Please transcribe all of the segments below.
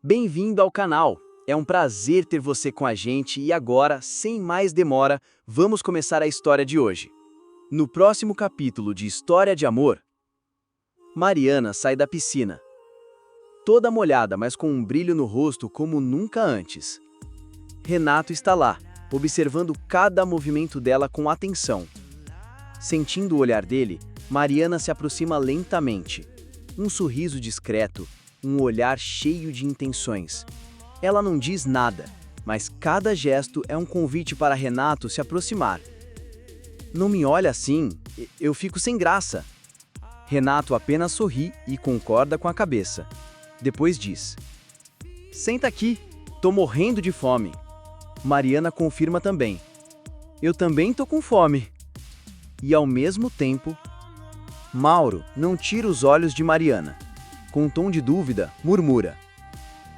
Bem-vindo ao canal! É um prazer ter você com a gente e agora, sem mais demora, vamos começar a história de hoje. No próximo capítulo de História de Amor, Mariana sai da piscina. Toda molhada, mas com um brilho no rosto como nunca antes. Renato está lá, observando cada movimento dela com atenção. Sentindo o olhar dele, Mariana se aproxima lentamente. Um sorriso discreto, um olhar cheio de intenções. Ela não diz nada, mas cada gesto é um convite para Renato se aproximar. Não me olha assim, eu fico sem graça. Renato apenas sorri e concorda com a cabeça. Depois diz: Senta aqui, tô morrendo de fome. Mariana confirma também: Eu também tô com fome. E ao mesmo tempo, Mauro não tira os olhos de Mariana. Com um tom de dúvida, murmura: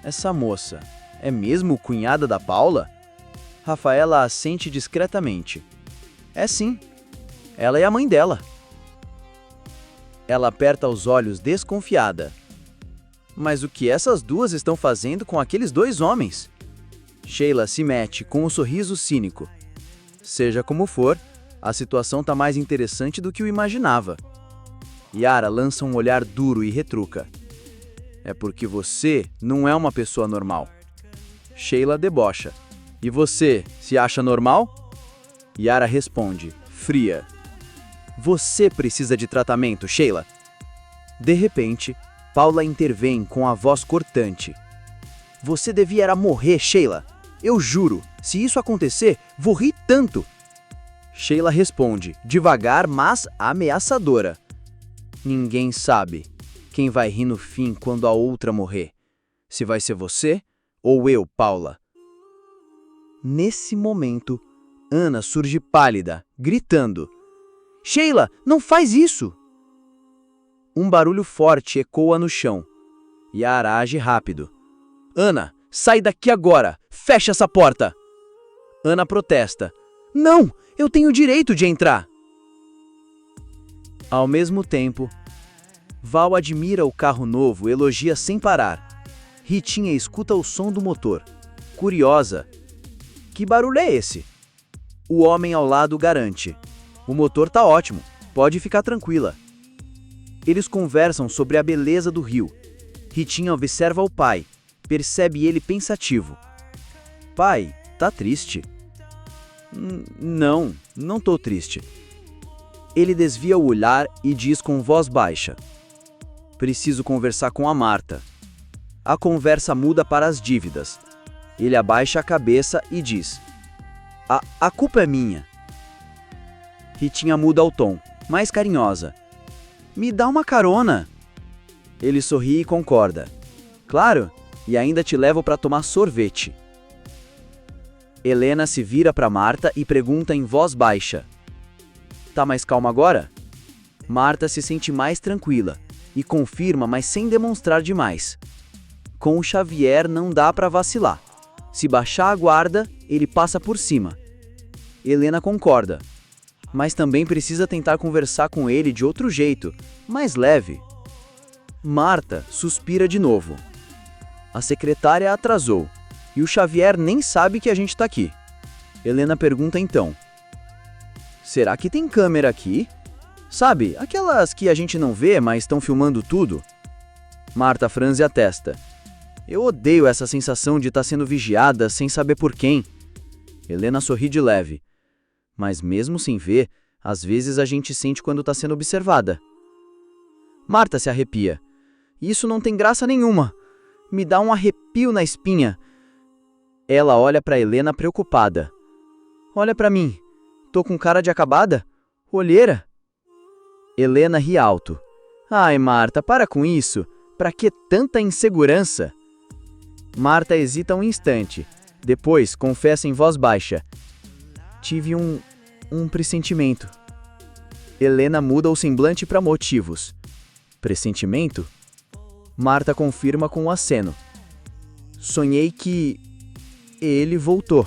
Essa moça é mesmo cunhada da Paula? Rafaela assente discretamente. É sim, ela é a mãe dela. Ela aperta os olhos desconfiada. Mas o que essas duas estão fazendo com aqueles dois homens? Sheila se mete com um sorriso cínico. Seja como for, a situação tá mais interessante do que o imaginava. Yara lança um olhar duro e retruca. É porque você não é uma pessoa normal. Sheila debocha. E você se acha normal? Yara responde, fria. Você precisa de tratamento, Sheila. De repente, Paula intervém com a voz cortante. Você devia era morrer, Sheila. Eu juro, se isso acontecer, vou rir tanto. Sheila responde, devagar, mas ameaçadora. Ninguém sabe quem vai rir no fim quando a outra morrer. Se vai ser você ou eu, Paula. Nesse momento, Ana surge pálida, gritando. Sheila, não faz isso! Um barulho forte ecoa no chão. Yara age rápido. Ana, sai daqui agora! Fecha essa porta! Ana protesta. Não, eu tenho o direito de entrar! Ao mesmo tempo, Val admira o carro novo, elogia sem parar. Ritinha escuta o som do motor. Curiosa. Que barulho é esse? O homem ao lado garante. O motor tá ótimo, pode ficar tranquila. Eles conversam sobre a beleza do rio. Ritinha observa o pai, percebe ele pensativo. Pai, tá triste? Não tô triste. Ele desvia o olhar e diz com voz baixa. Preciso conversar com a Marta. A conversa muda para as dívidas. Ele abaixa a cabeça e diz. A culpa é minha. Ritinha muda o tom, mais carinhosa. Me dá uma carona. Ele sorri e concorda. Claro, e ainda te levo para tomar sorvete. Helena se vira para Marta e pergunta em voz baixa. Tá mais calma agora? Marta se sente mais tranquila e confirma, mas sem demonstrar demais. Com o Xavier não dá para vacilar. Se baixar a guarda, ele passa por cima. Helena concorda. Mas também precisa tentar conversar com ele de outro jeito, mais leve. Marta suspira de novo. A secretária atrasou, e o Xavier nem sabe que a gente tá aqui. Helena pergunta então. Será que tem câmera aqui? Sabe, aquelas que a gente não vê, mas estão filmando tudo? Marta franze a testa. Eu odeio essa sensação de estar sendo vigiada sem saber por quem. Helena sorri de leve. Mas mesmo sem ver, às vezes a gente sente quando está sendo observada. Marta se arrepia. Isso não tem graça nenhuma. Me dá um arrepio na espinha. Ela olha para Helena preocupada. Olha para mim. Tô com cara de acabada? Olheira? Helena ri alto. Ai, Marta, para com isso. Pra que tanta insegurança? Marta hesita um instante. Depois confessa em voz baixa. Tive um pressentimento. Helena muda o semblante para motivos. Pressentimento? Marta confirma com um aceno. Sonhei que ele voltou.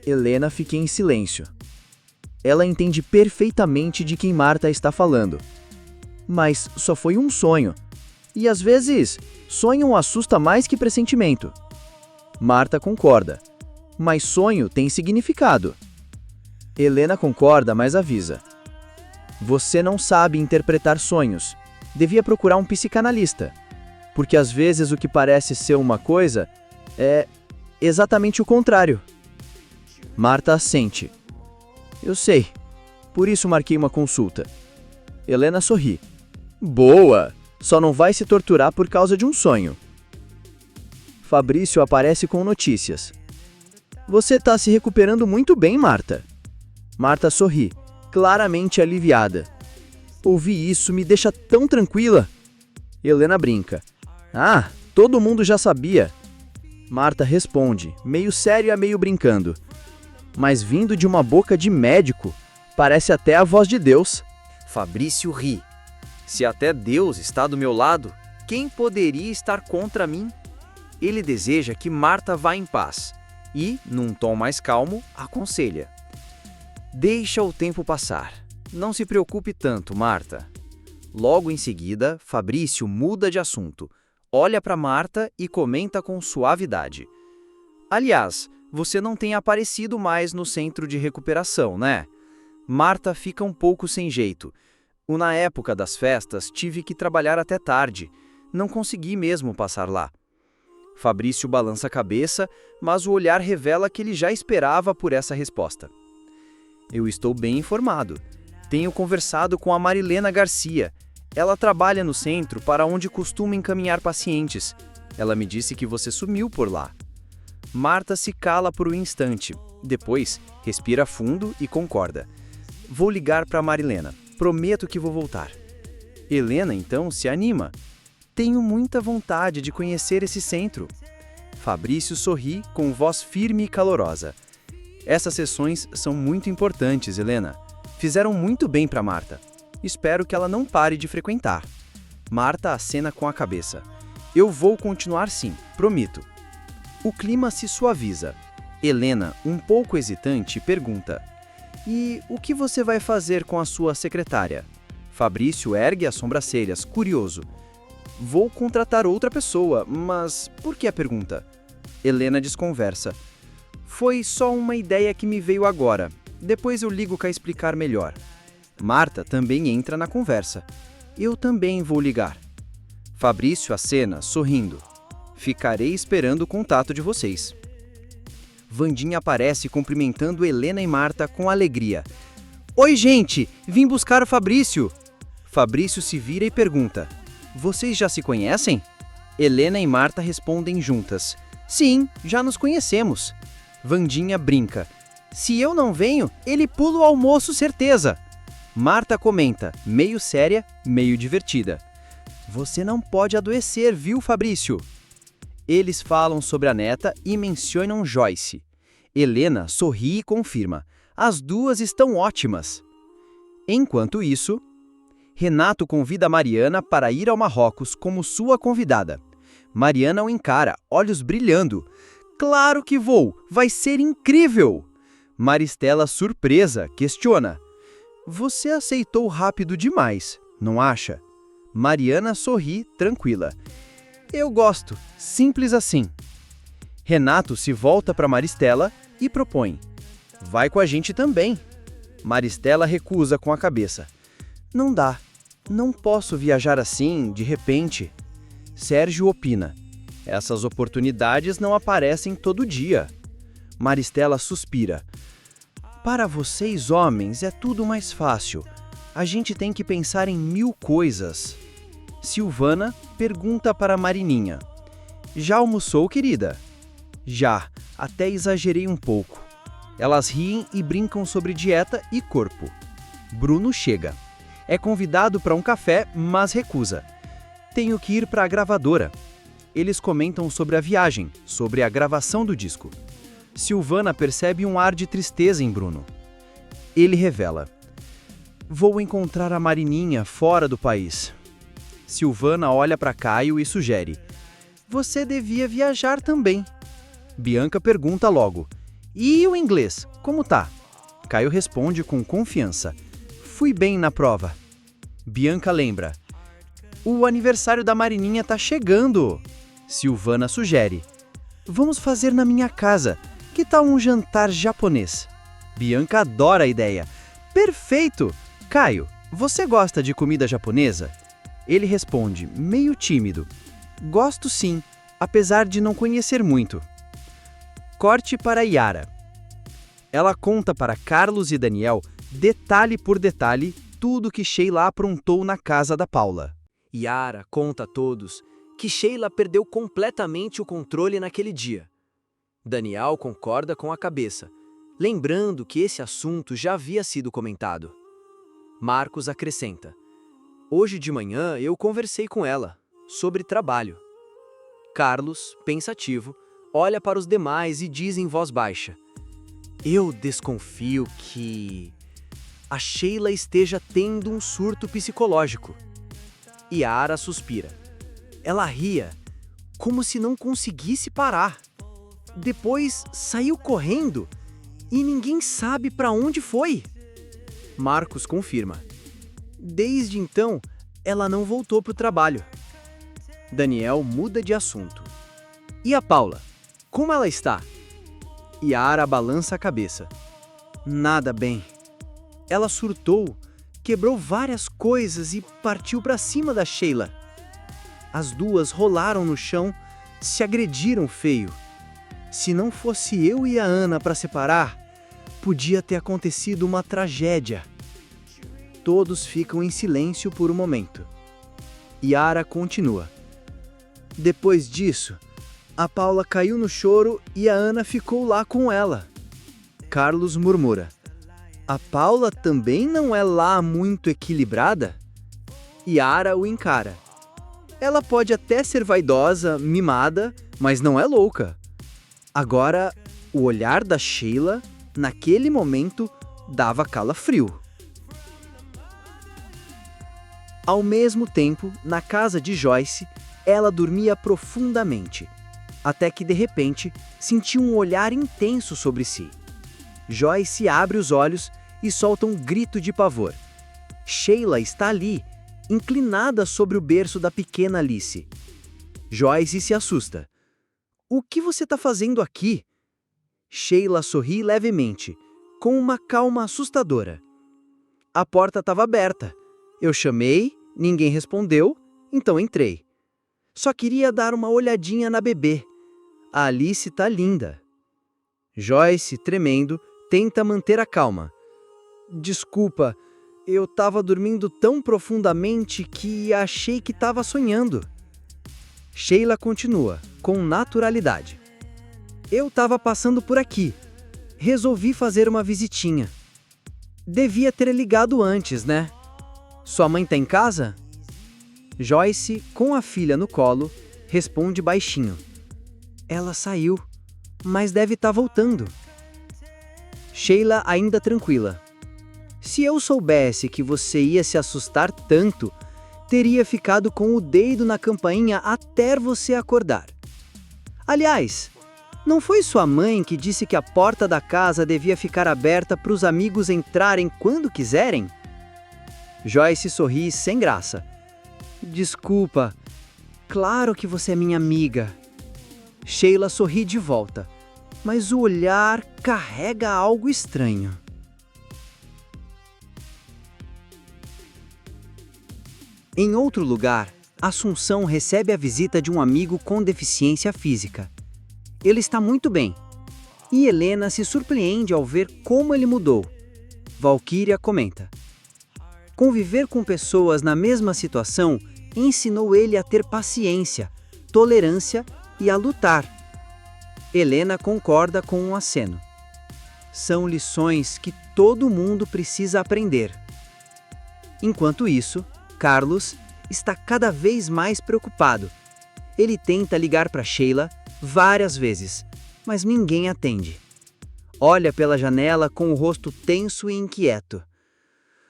Helena fica em silêncio. Ela entende perfeitamente de quem Marta está falando. Mas só foi um sonho. E às vezes, Sonho assusta mais que pressentimento. Marta concorda. Mas sonho tem significado. Helena concorda, mas avisa. Você não sabe interpretar sonhos. Devia procurar um psicanalista. Porque às vezes o que parece ser uma coisa é exatamente o contrário. Marta assente. Eu sei. Por isso marquei uma consulta. Helena sorri. Boa! Só não vai se torturar por causa de um sonho. Fabrício aparece com notícias. Você está se recuperando muito bem, Marta. Marta sorri, claramente aliviada. Ouvir isso me deixa tão tranquila. Helena brinca. Ah, todo mundo já sabia. Marta responde, meio séria, meio brincando. Mas vindo de uma boca de médico, parece até a voz de Deus. Fabrício ri. Se até Deus está do meu lado, quem poderia estar contra mim? Ele deseja que Marta vá em paz e, num tom mais calmo, aconselha. Deixa o tempo passar. Não se preocupe tanto, Marta. Logo em seguida, Fabrício muda de assunto, olha para Marta e comenta com suavidade. Aliás, você não tem aparecido mais no centro de recuperação, né? Marta fica um pouco sem jeito. Na época das festas, tive que trabalhar até tarde. Não consegui mesmo passar lá. Fabrício balança a cabeça, mas o olhar revela que ele já esperava por essa resposta. Eu estou bem informado. Tenho conversado com a Marilena Garcia. Ela trabalha no centro para onde costuma encaminhar pacientes. Ela me disse que você sumiu por lá. Marta se cala por um instante. Depois, respira fundo e concorda. Vou ligar para Marilena. Prometo que vou voltar. Helena, então, se anima. Tenho muita vontade de conhecer esse centro. Fabrício sorri com voz firme e calorosa. Essas sessões são muito importantes, Helena. Fizeram muito bem para Marta. Espero que ela não pare de frequentar. Marta acena com a cabeça. Eu vou continuar sim, prometo. O clima se suaviza. Helena, um pouco hesitante, pergunta. E o que você vai fazer com a sua secretária? Fabrício ergue as sobrancelhas, curioso. Vou contratar outra pessoa, mas por que a pergunta? Helena desconversa. Foi só uma ideia que me veio agora. Depois eu ligo para explicar melhor. Marta também entra na conversa. Eu também vou ligar. Fabrício acena, sorrindo. Ficarei esperando o contato de vocês. Vandinha aparece cumprimentando Helena e Marta com alegria. Oi, gente! Vim buscar o Fabrício! Fabrício se vira e pergunta. Vocês já se conhecem? Helena e Marta respondem juntas. Sim, já nos conhecemos. Vandinha brinca. Se eu não venho, ele pula o almoço, certeza. Marta comenta, meio séria, meio divertida. Você não pode adoecer, viu, Fabrício? Eles falam sobre a neta e mencionam Joyce. Helena sorri e confirma. As duas estão ótimas. Enquanto isso, Renato convida Mariana para ir ao Marrocos como sua convidada. Mariana o encara, olhos brilhando. Claro que vou! Vai ser incrível! Maristela, surpresa, questiona. Você aceitou rápido demais, não acha? Mariana sorri, tranquila. Eu gosto, simples assim. Renato se volta para Maristela e propõe. Vai com a gente também. Maristela recusa com a cabeça. Não dá. Não posso viajar assim, de repente. Sérgio opina. Essas oportunidades não aparecem todo dia. Maristela suspira. Para vocês, homens, é tudo mais fácil. A gente tem que pensar em 1000 coisas. Silvana pergunta para Marininha. Já almoçou, querida? Já, até exagerei um pouco. Elas riem e brincam sobre dieta e corpo. Bruno chega. É convidado para um café, mas recusa. Tenho que ir para a gravadora. Eles comentam sobre a viagem, sobre a gravação do disco. Silvana percebe um ar de tristeza em Bruno. Ele revela. Vou encontrar a Marininha fora do país. Silvana olha para Caio e sugere. Você devia viajar também. Bianca pergunta logo. E o inglês, como tá? Caio responde com confiança. Fui bem na prova. Bianca lembra. O aniversário da Marininha tá chegando, Silvana sugere. Vamos fazer na minha casa. Que tal um jantar japonês? Bianca adora a ideia. Perfeito! Caio, você gosta de comida japonesa? Ele responde, meio tímido. Gosto sim, apesar de não conhecer muito. Corte para Yara. Ela conta para Carlos e Daniel, detalhe por detalhe, tudo que Sheila aprontou na casa da Paula. Yara conta a todos que Sheila perdeu completamente o controle naquele dia. Daniel concorda com a cabeça, lembrando que esse assunto já havia sido comentado. Marcos acrescenta: hoje de manhã eu conversei com ela sobre trabalho. Carlos, pensativo, olha para os demais e diz em voz baixa: eu desconfio que a Sheila esteja tendo um surto psicológico. Yara suspira. Ela ria, como se não conseguisse parar. Depois saiu correndo e ninguém sabe para onde foi. Marcos confirma. Desde então, ela não voltou para o trabalho. Daniel muda de assunto. E a Paula? Como ela está? Yara balança a cabeça. Nada bem. Ela surtou, quebrou várias coisas e partiu para cima da Sheila. As duas rolaram no chão, se agrediram feio. Se não fosse eu e a Ana para separar, podia ter acontecido uma tragédia. Todos ficam em silêncio por um momento. Yara continua. Depois disso, a Paula caiu no choro e a Ana ficou lá com ela. Carlos murmura. A Paula também não é lá muito equilibrada? Yara o encara. Ela pode até ser vaidosa, mimada, mas não é louca. Agora, o olhar da Sheila, naquele momento, dava calafrio. Ao mesmo tempo, na casa de Joyce, ela dormia profundamente, até que de repente sentiu um olhar intenso sobre si. Joyce abre os olhos e solta um grito de pavor. Sheila está ali, inclinada sobre o berço da pequena Alice. Joyce se assusta. O que você está fazendo aqui? Sheila sorri levemente, com uma calma assustadora. A porta estava aberta. Eu chamei, ninguém respondeu, então entrei. Só queria dar uma olhadinha na bebê. A Alice tá linda. Joyce, tremendo, tenta manter a calma. Desculpa, eu estava dormindo tão profundamente que achei que estava sonhando. Sheila continua, com naturalidade. Eu estava passando por aqui. Resolvi fazer uma visitinha. Devia ter ligado antes, né? Sua mãe tá em casa? Joyce, com a filha no colo, responde baixinho. Ela saiu, mas deve estar voltando. Sheila ainda tranquila. Se eu soubesse que você ia se assustar tanto, teria ficado com o dedo na campainha até você acordar. Aliás, não foi sua mãe que disse que a porta da casa devia ficar aberta para os amigos entrarem quando quiserem? Joyce sorri sem graça. Desculpa, claro que você é minha amiga. Sheila sorri de volta, mas o olhar carrega algo estranho. Em outro lugar, Assunção recebe a visita de um amigo com deficiência física. Ele está muito bem, e Helena se surpreende ao ver como ele mudou. Valquíria comenta: conviver com pessoas na mesma situação ensinou ele a ter paciência, tolerância e a lutar. Helena concorda com um aceno. São lições que todo mundo precisa aprender. Enquanto isso, Carlos está cada vez mais preocupado. Ele tenta ligar para Sheila várias vezes, mas ninguém atende. Olha pela janela com o rosto tenso e inquieto.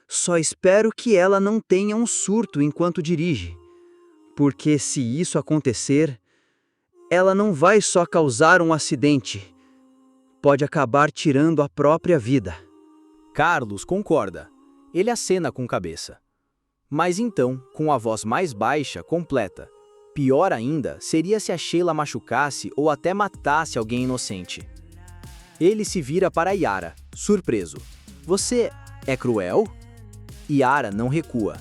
Só espero que ela não tenha um surto enquanto dirige, porque se isso acontecer, ela não vai só causar um acidente, pode acabar tirando a própria vida. Carlos concorda. Ele acena com cabeça. Mas então, com a voz mais baixa, completa. Pior ainda seria se a Sheila machucasse ou até matasse alguém inocente. Ele se vira para Yara, surpreso. Você é cruel? Yara não recua.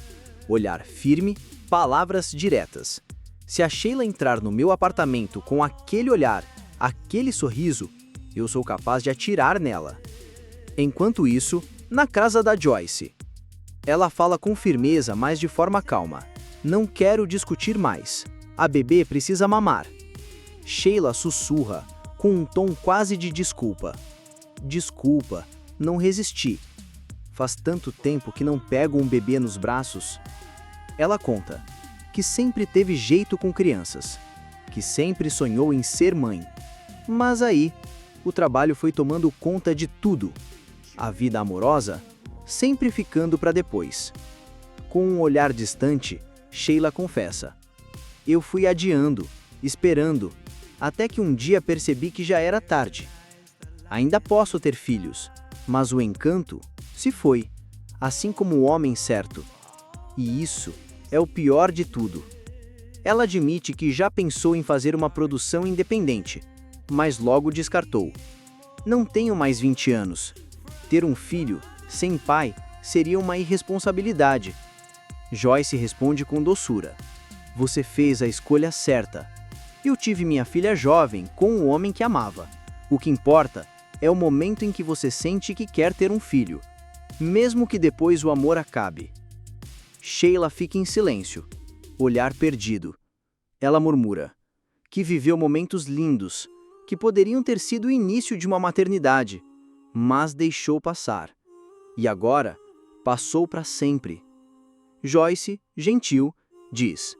Olhar firme, palavras diretas. Se a Sheila entrar no meu apartamento com aquele olhar, aquele sorriso, eu sou capaz de atirar nela. Enquanto isso, na casa da Joyce. Ela fala com firmeza, mas de forma calma. Não quero discutir mais. A bebê precisa mamar. Sheila sussurra, com um tom quase de desculpa. Desculpa, não resisti. Faz tanto tempo que não pego um bebê nos braços. Ela conta que sempre teve jeito com crianças, que sempre sonhou em ser mãe. Mas aí, o trabalho foi tomando conta de tudo. A vida amorosa, sempre ficando para depois. Com um olhar distante, Sheila confessa. Eu fui adiando, esperando, até que um dia percebi que já era tarde. Ainda posso ter filhos, mas o encanto se foi, assim como o homem certo. E isso é o pior de tudo. Ela admite que já pensou em fazer uma produção independente, mas logo descartou. Não tenho mais 20 anos. Ter um filho, sem pai, seria uma irresponsabilidade. Joyce responde com doçura. Você fez a escolha certa. Eu tive minha filha jovem com o homem que amava. O que importa é o momento em que você sente que quer ter um filho, mesmo que depois o amor acabe. Sheila fica em silêncio, olhar perdido. Ela murmura que viveu momentos lindos, que poderiam ter sido o início de uma maternidade, mas deixou passar. E agora, passou para sempre. Joyce, gentil, diz: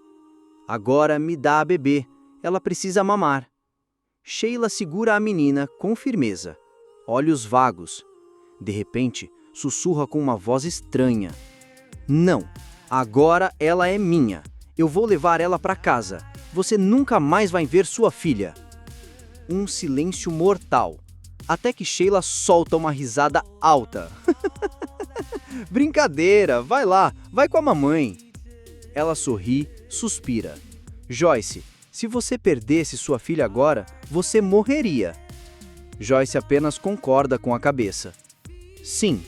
agora me dá a bebê, ela precisa mamar. Sheila segura a menina com firmeza, olhos vagos. De repente, sussurra com uma voz estranha. Não, agora ela é minha. Eu vou levar ela para casa. Você nunca mais vai ver sua filha. Um silêncio mortal, até que Sheila solta uma risada alta. Brincadeira, vai lá, vai com a mamãe. Ela sorri, suspira. Joyce, se você perdesse sua filha agora, você morreria. Joyce apenas concorda com a cabeça. Sim.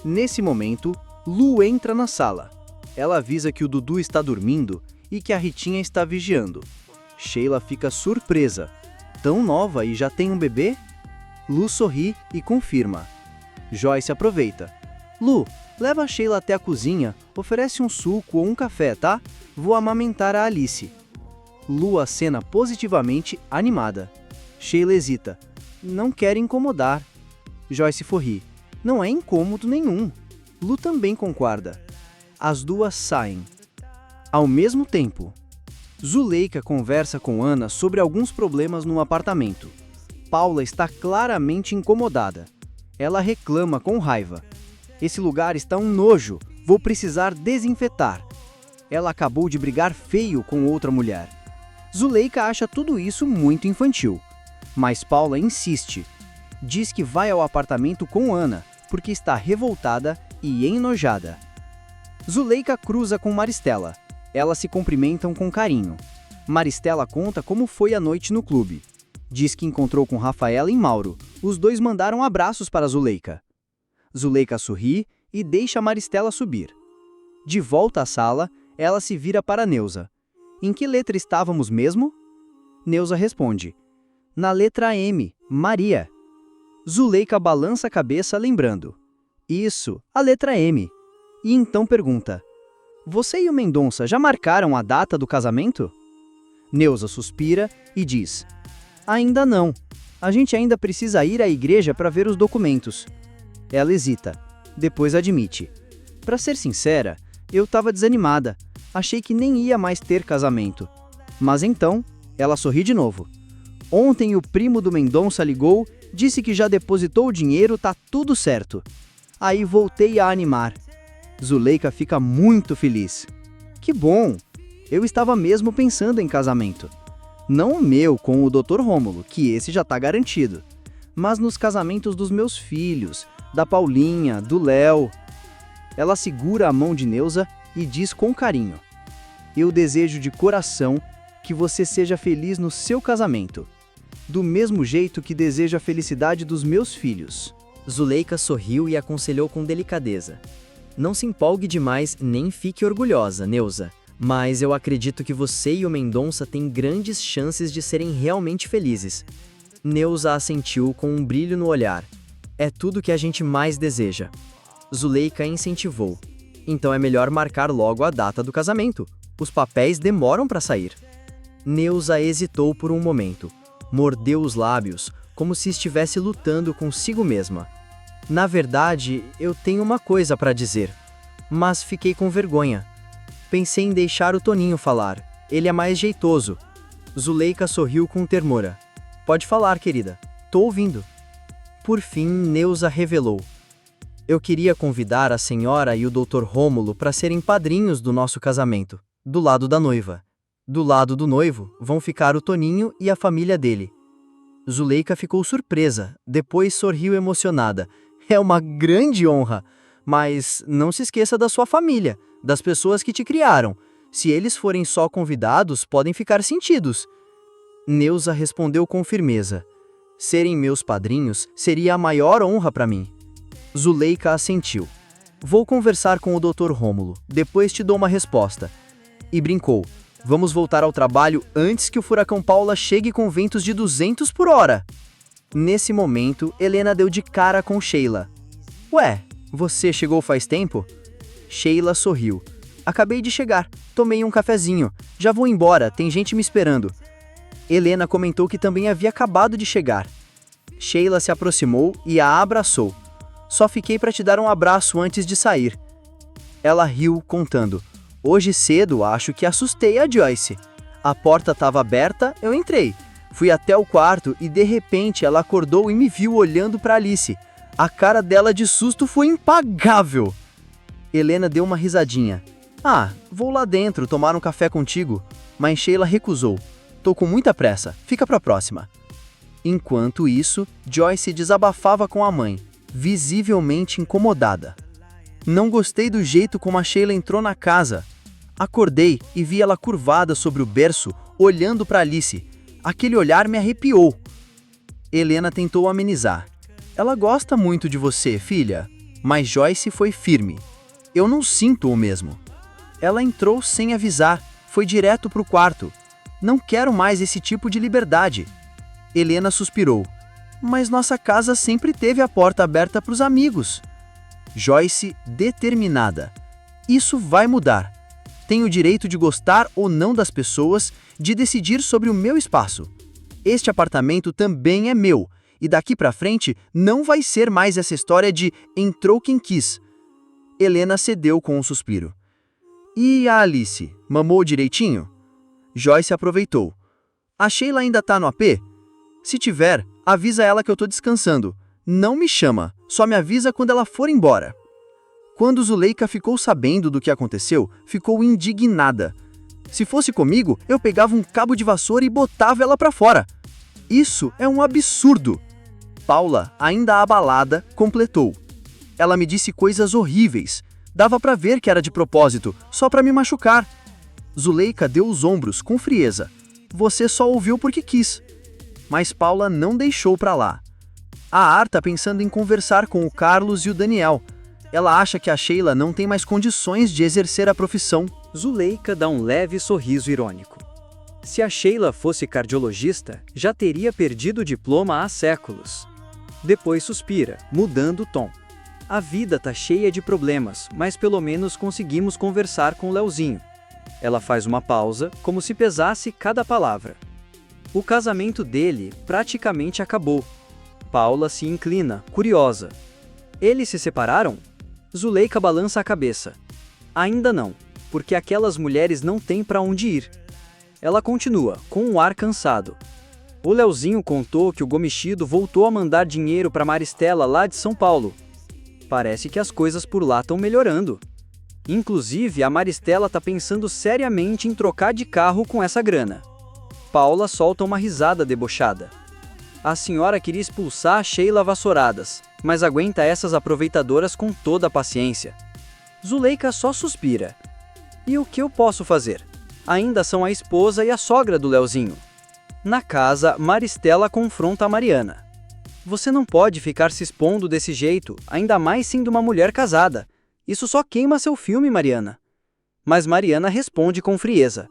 Nesse momento, Lu entra na sala. Ela avisa que o Dudu está dormindo e que a Ritinha está vigiando. Sheila fica surpresa. Tão nova e já tem um bebê? Lu sorri e confirma. Joyce aproveita. Lu, leva a Sheila até a cozinha, oferece um suco ou um café, tá? Vou amamentar a Alice. Lu acena positivamente, animada. Sheila hesita. Não quer incomodar. Joyce sorri. Não é incômodo nenhum. Lu também concorda. As duas saem. Ao mesmo tempo, Zuleika conversa com Ana sobre alguns problemas no apartamento. Paula está claramente incomodada. Ela reclama com raiva. Esse lugar está um nojo, vou precisar desinfetar. Ela acabou de brigar feio com outra mulher. Zuleika acha tudo isso muito infantil. Mas Paula insiste. Diz que vai ao apartamento com Ana, porque está revoltada e enojada. Zuleika cruza com Maristela. Elas se cumprimentam com carinho. Maristela conta como foi a noite no clube. Diz que encontrou com Rafaela e Mauro. Os dois mandaram abraços para Zuleika. Zuleika sorri e deixa Maristela subir. De volta à sala, ela se vira para Neuza. Em que letra estávamos mesmo? Neuza responde. Na letra M, Maria. Zuleika balança a cabeça lembrando. Isso, a letra M. E então pergunta. Você e o Mendonça já marcaram a data do casamento? Neuza suspira e diz. Ainda não. A gente ainda precisa ir à igreja para ver os documentos. Ela hesita. Depois admite. Para ser sincera, eu estava desanimada. Achei que nem ia mais ter casamento. Mas então, ela sorri de novo. Ontem o primo do Mendonça ligou, disse que já depositou o dinheiro, tá tudo certo. Aí voltei a animar. Zuleika fica muito feliz. Que bom! Eu estava mesmo pensando em casamento. Não o meu com o Dr. Rômulo, que esse já tá garantido. Mas nos casamentos dos meus filhos, da Paulinha, do Léo. Ela segura a mão de Neuza e diz com carinho: "Eu desejo de coração que você seja feliz no seu casamento, do mesmo jeito que desejo a felicidade dos meus filhos." Zuleika sorriu e aconselhou com delicadeza: "Não se empolgue demais nem fique orgulhosa, Neuza, mas eu acredito que você e o Mendonça têm grandes chances de serem realmente felizes." Neuza assentiu com um brilho no olhar. "É tudo que a gente mais deseja." Zuleika incentivou: "Então é melhor marcar logo a data do casamento. Os papéis demoram para sair." Neuza hesitou por um momento. Mordeu os lábios, como se estivesse lutando consigo mesma. "Na verdade, eu tenho uma coisa para dizer, mas fiquei com vergonha. Pensei em deixar o Toninho falar, ele é mais jeitoso." Zuleika sorriu com ternura. "Pode falar, querida, tô ouvindo." Por fim, Neuza revelou: "Eu queria convidar a senhora e o Dr. Rômulo para serem padrinhos do nosso casamento, do lado da noiva. Do lado do noivo, vão ficar o Toninho e a família dele." Zuleika ficou surpresa, depois sorriu emocionada. "É uma grande honra, mas não se esqueça da sua família, das pessoas que te criaram. Se eles forem só convidados, podem ficar sentidos." Neuza respondeu com firmeza: "Serem meus padrinhos seria a maior honra para mim." Zuleika assentiu: "Vou conversar com o Dr. Rômulo, depois te dou uma resposta." E brincou: "Vamos voltar ao trabalho antes que o furacão Paula chegue com ventos de 200 por hora." Nesse momento, Helena deu de cara com Sheila. "Ué, você chegou faz tempo?" Sheila sorriu: "Acabei de chegar, tomei um cafezinho, já vou embora, tem gente me esperando." Helena comentou que também havia acabado de chegar. Sheila se aproximou e a abraçou. "Só fiquei para te dar um abraço antes de sair." Ela riu, contando: "Hoje cedo acho que assustei a Joyce. A porta estava aberta, eu entrei. Fui até o quarto e de repente ela acordou e me viu olhando para Alice. A cara dela de susto foi impagável." Helena deu uma risadinha. "Ah, vou lá dentro tomar um café contigo." Mas Sheila recusou. "Tô com muita pressa, fica pra próxima." Enquanto isso, Joyce desabafava com a mãe, visivelmente incomodada. "Não gostei do jeito como a Sheila entrou na casa. Acordei e vi ela curvada sobre o berço, olhando para Alice. Aquele olhar me arrepiou." Helena tentou amenizar. "Ela gosta muito de você, filha." Mas Joyce foi firme. "Eu não sinto o mesmo." "Ela entrou sem avisar, foi direto pro quarto. Não quero mais esse tipo de liberdade." Helena suspirou. "Mas nossa casa sempre teve a porta aberta para os amigos." Joyce, determinada: "Isso vai mudar. Tenho o direito de gostar ou não das pessoas, de decidir sobre o meu espaço. Este apartamento também é meu, e daqui pra frente não vai ser mais essa história de entrou quem quis." Helena cedeu com um suspiro. "E a Alice, mamou direitinho?" Joyce aproveitou. "A Sheila ainda tá no AP? Se tiver, avisa ela que eu tô descansando. Não me chama, só me avisa quando ela for embora." Quando Zuleika ficou sabendo do que aconteceu, ficou indignada. "Se fosse comigo, eu pegava um cabo de vassoura e botava ela pra fora. Isso é um absurdo." Paula, ainda abalada, completou: "Ela me disse coisas horríveis. Dava pra ver que era de propósito, só pra me machucar." Zuleika deu os ombros com frieza. "Você só ouviu porque quis." Mas Paula não deixou pra lá. "A Ar tá pensando em conversar com o Carlos e o Daniel. Ela acha que a Sheila não tem mais condições de exercer a profissão." Zuleika dá um leve sorriso irônico. Se a Sheila fosse cardiologista, já teria perdido o diploma há séculos. Depois suspira, mudando o tom. "A vida tá cheia de problemas, mas pelo menos conseguimos conversar com o Leozinho." Ela faz uma pausa, como se pesasse cada palavra. "O casamento dele praticamente acabou." Paula se inclina, curiosa. "Eles se separaram?" Zuleika balança a cabeça. "Ainda não, porque aquelas mulheres não têm pra onde ir." Ela continua, com um ar cansado. "O Leozinho contou que o Gomichido voltou a mandar dinheiro pra Maristela lá de São Paulo. Parece que as coisas por lá estão melhorando. Inclusive, a Maristela tá pensando seriamente em trocar de carro com essa grana." Paula solta uma risada debochada. "A senhora queria expulsar a Sheila vassouradas, mas aguenta essas aproveitadoras com toda a paciência." Zuleika só suspira. E o que eu posso fazer? Ainda são a esposa e a sogra do Leozinho. Na casa, Maristela confronta a Mariana. Você não pode ficar se expondo desse jeito, ainda mais sendo uma mulher casada. Isso só queima seu filme, Mariana. Mas Mariana responde com frieza.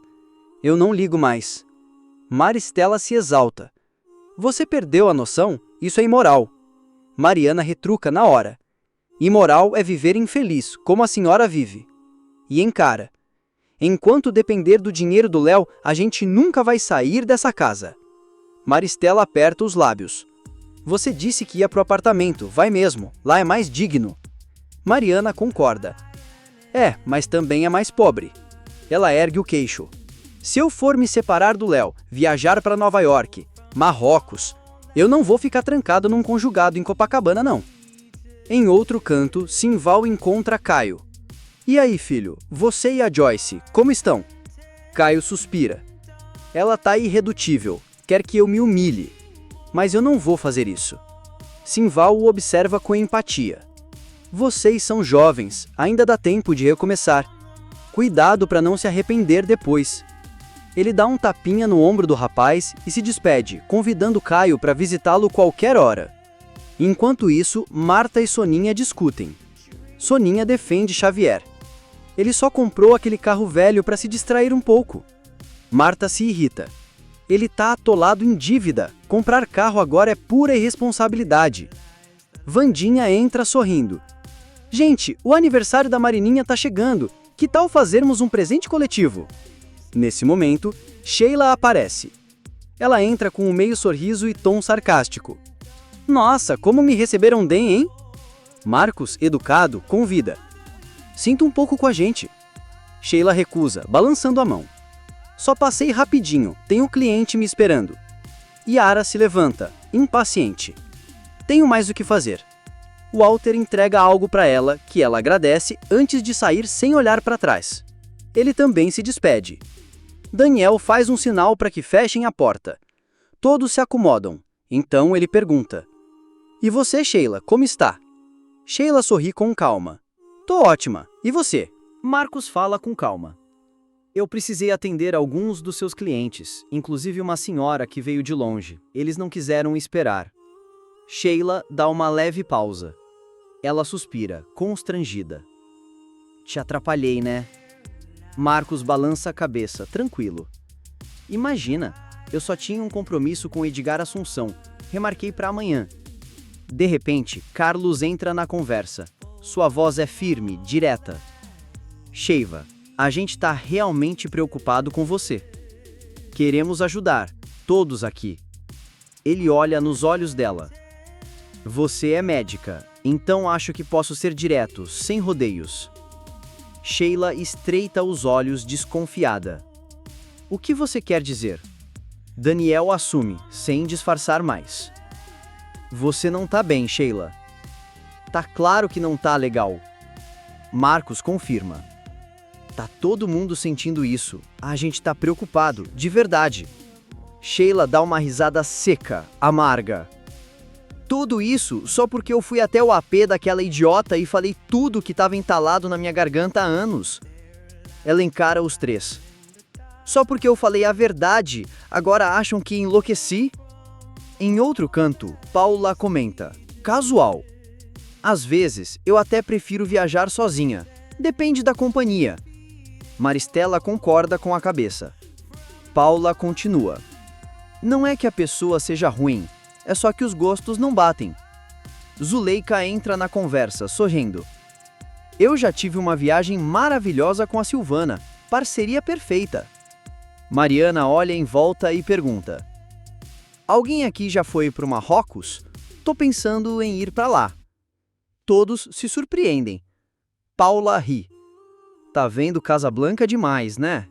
Eu não ligo mais. Maristela se exalta. Você perdeu a noção? Isso é imoral. Mariana retruca na hora. Imoral é viver infeliz, como a senhora vive. E encara. Enquanto depender do dinheiro do Léo, a gente nunca vai sair dessa casa. Maristela aperta os lábios. Você disse que ia pro apartamento, vai mesmo, lá é mais digno. Mariana concorda. É, mas também é mais pobre. Ela ergue o queixo. Se eu for me separar do Léo, viajar para Nova York, Marrocos, eu não vou ficar trancado num conjugado em Copacabana, não. Em outro canto, Simval encontra Caio. E aí, filho, você e a Joyce, como estão? Caio suspira. Ela tá irredutível, quer que eu me humilhe. Mas eu não vou fazer isso. Simval o observa com empatia. Vocês são jovens, ainda dá tempo de recomeçar. Cuidado para não se arrepender depois. Ele dá um tapinha no ombro do rapaz e se despede, convidando Caio para visitá-lo qualquer hora. Enquanto isso, Marta e Soninha discutem. Soninha defende Xavier. Ele só comprou aquele carro velho para se distrair um pouco. Marta se irrita. Ele tá atolado em dívida. Comprar carro agora é pura irresponsabilidade. Vandinha entra sorrindo. Gente, o aniversário da Marininha tá chegando. Que tal fazermos um presente coletivo? Nesse momento, Sheila aparece. Ela entra com um meio sorriso e tom sarcástico. Nossa, como me receberam bem, hein? Marcos, educado, convida. Sinta um pouco com a gente. Sheila recusa, balançando a mão. Só passei rapidinho, tem um cliente me esperando. Yara se levanta, impaciente. Tenho mais o que fazer. Walter entrega algo para ela, que ela agradece antes de sair sem olhar para trás. Ele também se despede. Daniel faz um sinal para que fechem a porta. Todos se acomodam. Então ele pergunta. E você, Sheila, como está? Sheila sorri com calma. Tô ótima. E você? Marcos fala com calma. Eu precisei atender alguns dos seus clientes, inclusive uma senhora que veio de longe. Eles não quiseram esperar. Sheila dá uma leve pausa. Ela suspira, constrangida. Te atrapalhei, né? Marcos balança a cabeça, tranquilo. Imagina, eu só tinha um compromisso com Edgar Assunção. Remarquei para amanhã. De repente, Carlos entra na conversa. Sua voz é firme, direta. Sheiva, a gente tá realmente preocupado com você. Queremos ajudar, todos aqui. Ele olha nos olhos dela. Você é médica, então acho que posso ser direto, sem rodeios. Sheila estreita os olhos desconfiada. O que você quer dizer? Daniel assume, sem disfarçar mais. Você não tá bem, Sheila. Tá claro que não tá legal. Marcos confirma. Tá todo mundo sentindo isso. A gente tá preocupado, de verdade. Sheila dá uma risada seca, amarga. Tudo isso só porque eu fui até o AP daquela idiota e falei tudo que estava entalado na minha garganta há anos. Ela encara os três. Só porque eu falei a verdade, agora acham que enlouqueci? Em outro canto, Paula comenta. Casual. Às vezes, eu até prefiro viajar sozinha. Depende da companhia. Maristela concorda com a cabeça. Paula continua. Não é que a pessoa seja ruim. É só que os gostos não batem. Zuleika entra na conversa, sorrindo. Eu já tive uma viagem maravilhosa com a Silvana, parceria perfeita. Mariana olha em volta e pergunta. Alguém aqui já foi para o Marrocos? Tô pensando em ir para lá. Todos se surpreendem. Paula ri. Tá vendo Casablanca demais, né?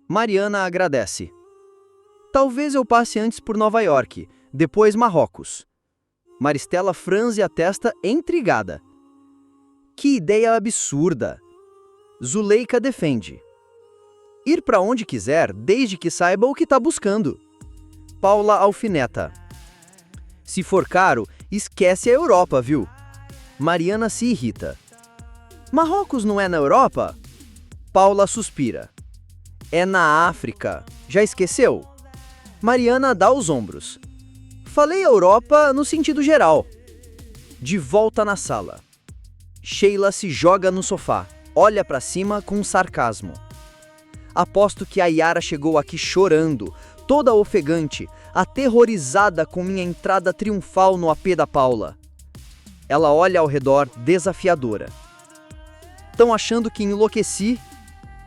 Mariana agradece. Talvez eu passe antes por Nova York, depois Marrocos. Maristela franze a testa intrigada. Que ideia absurda! Zuleika defende. Ir para onde quiser, desde que saiba o que está buscando. Paula alfineta. Se for caro, esquece a Europa, viu? Mariana se irrita. Marrocos não é na Europa? Paula suspira. É na África. Já esqueceu? Mariana dá os ombros. Falei Europa no sentido geral. De volta na sala. Sheila se joga no sofá, olha pra cima com sarcasmo. Aposto que a Yara chegou aqui chorando, toda ofegante, aterrorizada com minha entrada triunfal no AP da Paula. Ela olha ao redor, desafiadora. Tão achando que enlouqueci?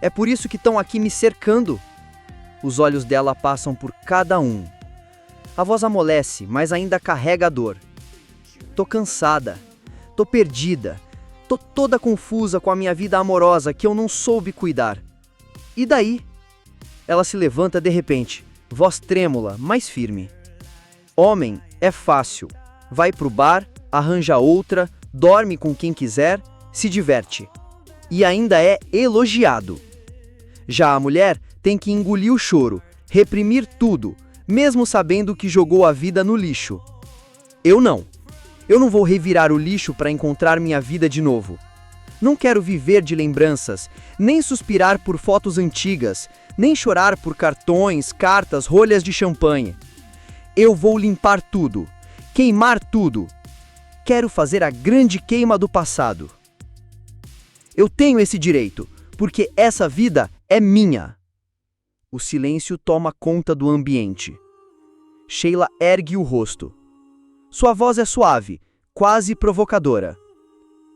É por isso que estão aqui me cercando? Os olhos dela passam por cada um. A voz amolece, mas ainda carrega a dor. Tô cansada, tô perdida, tô toda confusa com a minha vida amorosa que eu não soube cuidar. E daí? Ela se levanta de repente, voz trêmula, mas firme. Homem é fácil. Vai pro bar, arranja outra, dorme com quem quiser, se diverte. E ainda é elogiado. Já a mulher tem que engolir o choro, reprimir tudo, mesmo sabendo que jogou a vida no lixo. Eu não. Eu não vou revirar o lixo para encontrar minha vida de novo. Não quero viver de lembranças, nem suspirar por fotos antigas, nem chorar por cartões, cartas, rolhas de champanhe. Eu vou limpar tudo, queimar tudo. Quero fazer a grande queima do passado. Eu tenho esse direito, porque essa vida é minha. O silêncio toma conta do ambiente. Sheila ergue o rosto. Sua voz é suave, quase provocadora.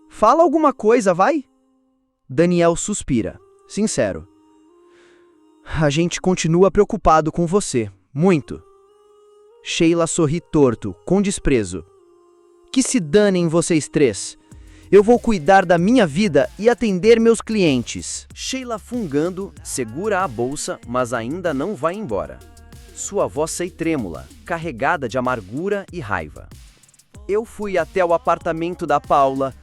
Fala alguma coisa, vai? Daniel suspira, sincero. A gente continua preocupado com você, muito. Sheila sorri torto, com desprezo. Que se danem vocês três. Eu vou cuidar da minha vida e atender meus clientes. Sheila, fungando, segura a bolsa, mas ainda não vai embora. Sua voz sai trêmula, carregada de amargura e raiva. Eu fui até o apartamento da Paula.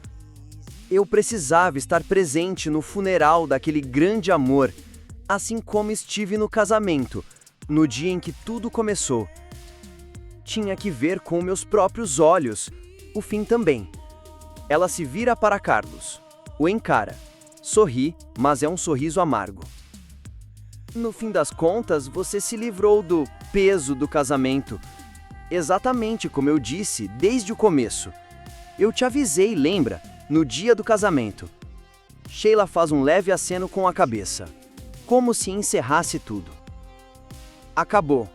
Eu precisava estar presente no funeral daquele grande amor, assim como estive no casamento, no dia em que tudo começou. Tinha que ver com meus próprios olhos, o fim também. Ela se vira para Carlos, o encara, sorri, mas é um sorriso amargo. No fim das contas, você se livrou do peso do casamento. Exatamente como eu disse desde o começo. Eu te avisei, lembra? No dia do casamento. Sheila faz um leve aceno com a cabeça, como se encerrasse tudo. Acabou.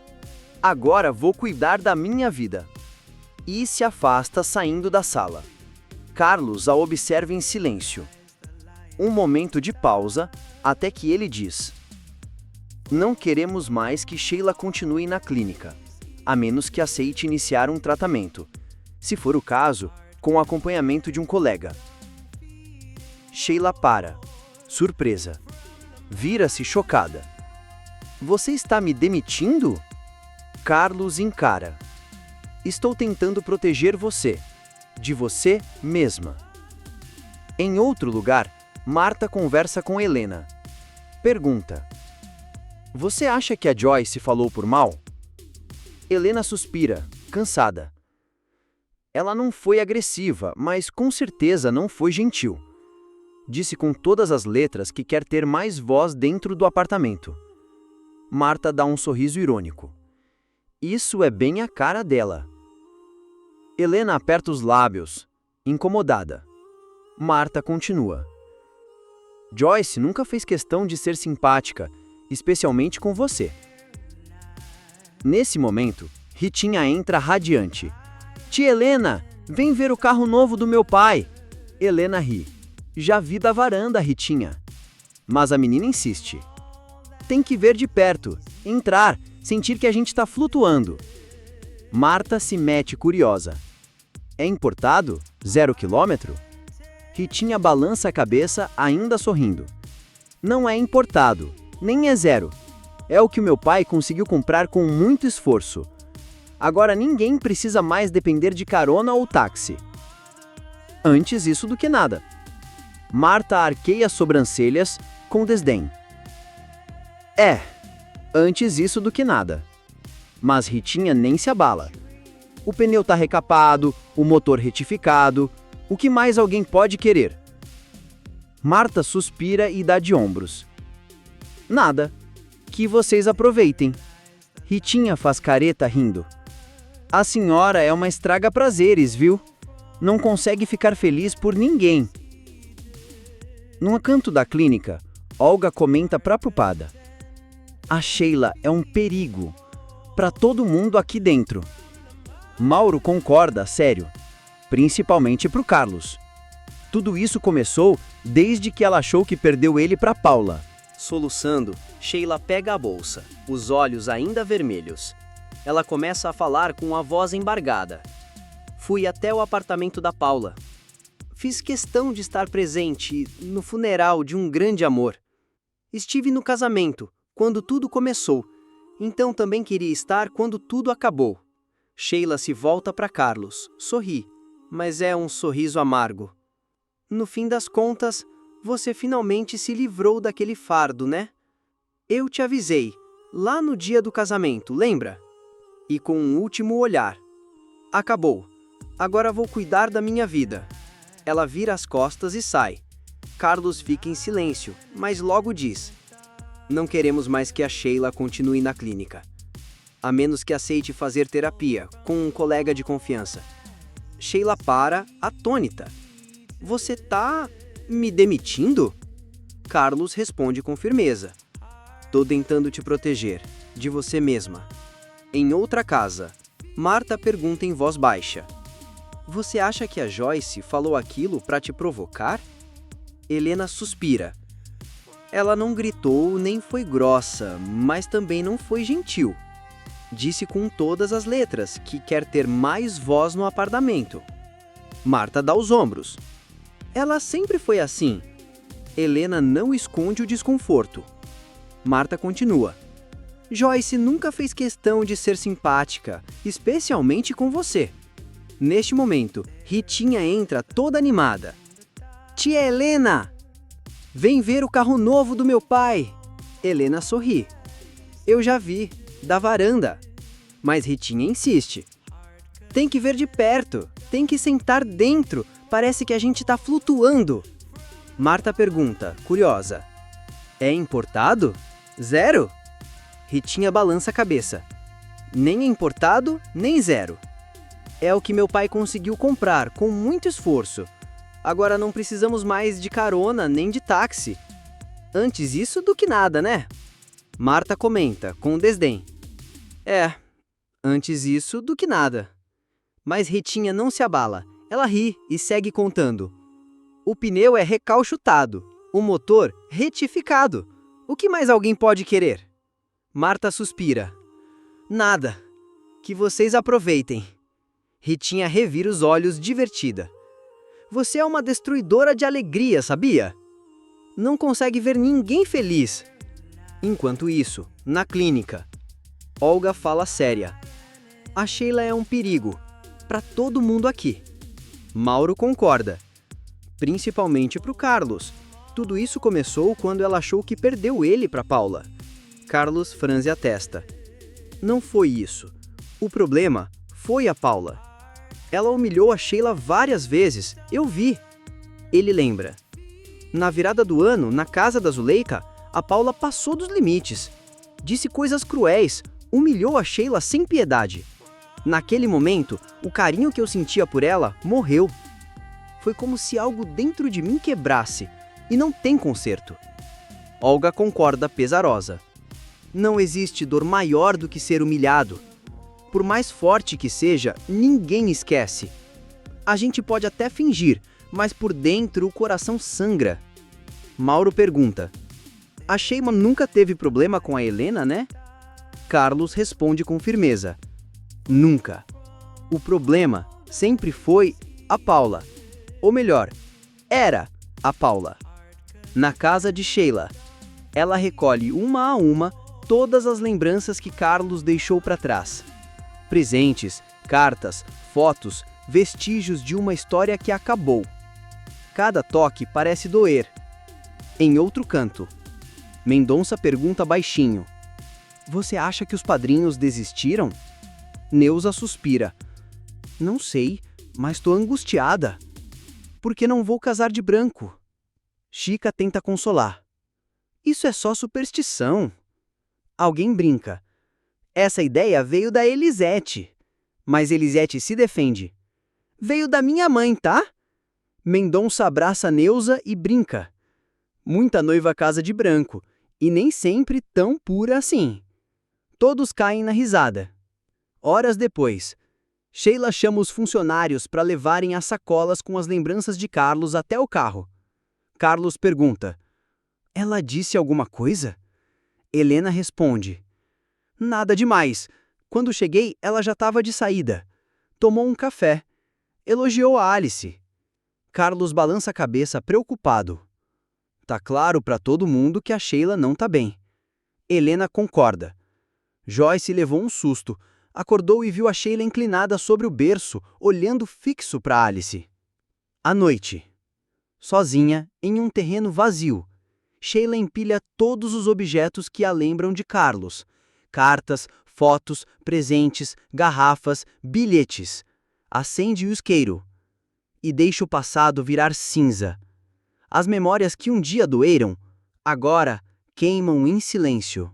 Agora vou cuidar da minha vida. E se afasta saindo da sala. Carlos a observa em silêncio. Um momento de pausa, até que ele diz: não queremos mais que Sheila continue na clínica, a menos que aceite iniciar um tratamento. Se for o caso, com o acompanhamento de um colega. Sheila para, surpresa. Vira-se chocada. Você está me demitindo? Carlos encara. Estou tentando proteger você, de você mesma. Em outro lugar, Marta conversa com Helena. Pergunta: você acha que a Joyce falou por mal? Helena suspira, cansada. Ela não foi agressiva, mas com certeza não foi gentil. Disse com todas as letras que quer ter mais voz dentro do apartamento. Marta dá um sorriso irônico. Isso é bem a cara dela. Helena aperta os lábios, incomodada. Marta continua. Joyce nunca fez questão de ser simpática, especialmente com você. Nesse momento, Ritinha entra radiante. Tia Helena, vem ver o carro novo do meu pai. Helena ri. Já vi da varanda, Ritinha. Mas a menina insiste. Tem que ver de perto, entrar, sentir que a gente está flutuando. Marta se mete curiosa. É importado? 0 km? Ritinha balança a cabeça, ainda sorrindo. Não é importado, nem é 0. É o que o meu pai conseguiu comprar com muito esforço. Agora ninguém precisa mais depender de carona ou táxi. Antes isso do que nada. Marta arqueia as sobrancelhas com desdém. Antes isso do que nada. Mas Ritinha nem se abala. O pneu tá recapado, o motor retificado. O que mais alguém pode querer? Marta suspira e dá de ombros. Nada. Que vocês aproveitem. Ritinha faz careta rindo. A senhora é uma estraga-prazeres, viu? Não consegue ficar feliz por ninguém. Num canto da clínica, Olga comenta preocupada. A Sheila é um perigo para todo mundo aqui dentro. Mauro concorda, sério. Principalmente pro Carlos. Tudo isso começou desde que ela achou que perdeu ele para Paula. Soluçando, Sheila pega a bolsa, os olhos ainda vermelhos. Ela começa a falar com a voz embargada. Fui até o apartamento da Paula. Fiz questão de estar presente no funeral de um grande amor. Estive no casamento, quando tudo começou. Então também queria estar quando tudo acabou. Sheila se volta para Carlos, sorri, mas é um sorriso amargo. No fim das contas, você finalmente se livrou daquele fardo, né? Eu te avisei, lá no dia do casamento, lembra? E com um último olhar. Acabou. Agora vou cuidar da minha vida. Ela vira as costas e sai. Carlos fica em silêncio, mas logo diz: não queremos mais que a Sheila continue na clínica. A menos que aceite fazer terapia com um colega de confiança. Sheila para, atônita. Você tá me demitindo? Carlos responde com firmeza. Tô tentando te proteger, de você mesma. Em outra casa, Marta pergunta em voz baixa. Você acha que a Joyce falou aquilo para te provocar? Helena suspira. Ela não gritou nem foi grossa, mas também não foi gentil. Disse com todas as letras que quer ter mais voz no apartamento. Marta dá os ombros. Ela sempre foi assim. Helena não esconde o desconforto. Marta continua. Joyce nunca fez questão de ser simpática, especialmente com você. Neste momento, Ritinha entra toda animada. Tia Helena! Vem ver o carro novo do meu pai! Helena sorri. Eu já vi, da varanda. Mas Ritinha insiste. Tem que ver de perto, tem que sentar dentro, parece que a gente tá flutuando. Marta pergunta, curiosa. É importado? Zero? Ritinha balança a cabeça. Nem é importado, nem zero. É o que meu pai conseguiu comprar, com muito esforço. Agora não precisamos mais de carona nem de táxi. Antes isso do que nada, né? Marta comenta, com desdém. É, antes isso do que nada. Mas Ritinha não se abala. Ela ri e segue contando. O pneu é recalchutado, o motor retificado. O que mais alguém pode querer? Marta suspira. Nada. Que vocês aproveitem. Ritinha revira os olhos divertida. Você é uma destruidora de alegria, sabia? Não consegue ver ninguém feliz. Enquanto isso, na clínica, Olga fala séria. A Sheila é um perigo para todo mundo aqui. Mauro concorda. Principalmente para o Carlos. Tudo isso começou quando ela achou que perdeu ele para Paula. Carlos franze a testa. Não foi isso. O problema foi a Paula. Ela humilhou a Sheila várias vezes, eu vi. Ele lembra. Na virada do ano, na casa da Zuleika, a Paula passou dos limites. Disse coisas cruéis, humilhou a Sheila sem piedade. Naquele momento, o carinho que eu sentia por ela morreu. Foi como se algo dentro de mim quebrasse, e não tem conserto. Olga concorda pesarosa. Não existe dor maior do que ser humilhado. Por mais forte que seja, ninguém esquece. A gente pode até fingir, mas por dentro o coração sangra. Mauro pergunta. A Sheila nunca teve problema com a Helena, né? Carlos responde com firmeza. Nunca. O problema sempre foi a Paula. Ou melhor, era a Paula. Na casa de Sheila, ela recolhe uma a uma todas as lembranças que Carlos deixou para trás. Presentes, cartas, fotos, vestígios de uma história que acabou. Cada toque parece doer. Em outro canto, Mendonça pergunta baixinho. Você acha que os padrinhos desistiram? Neuza suspira. Não sei, mas tô angustiada. Porque não vou casar de branco. Chica tenta consolar. Isso é só superstição. Alguém brinca. Essa ideia veio da Elisete. Mas Elisete se defende. Veio da minha mãe, tá? Mendonça abraça Neuza e brinca. Muita noiva casa de branco, e nem sempre tão pura assim. Todos caem na risada. Horas depois, Sheila chama os funcionários para levarem as sacolas com as lembranças de Carlos até o carro. Carlos pergunta: Ela disse alguma coisa? Helena responde: Nada demais. Quando cheguei, ela já estava de saída. Tomou um café. Elogiou a Alice. Carlos balança a cabeça preocupado. Tá claro para todo mundo que a Sheila não tá bem. Helena concorda. Joyce levou um susto. Acordou e viu a Sheila inclinada sobre o berço, olhando fixo para Alice. À noite. Sozinha, em um terreno vazio, Sheila empilha todos os objetos que a lembram de Carlos. Cartas, fotos, presentes, garrafas, bilhetes. Acende o isqueiro. E deixa o passado virar cinza. As memórias que um dia doeram, agora queimam em silêncio.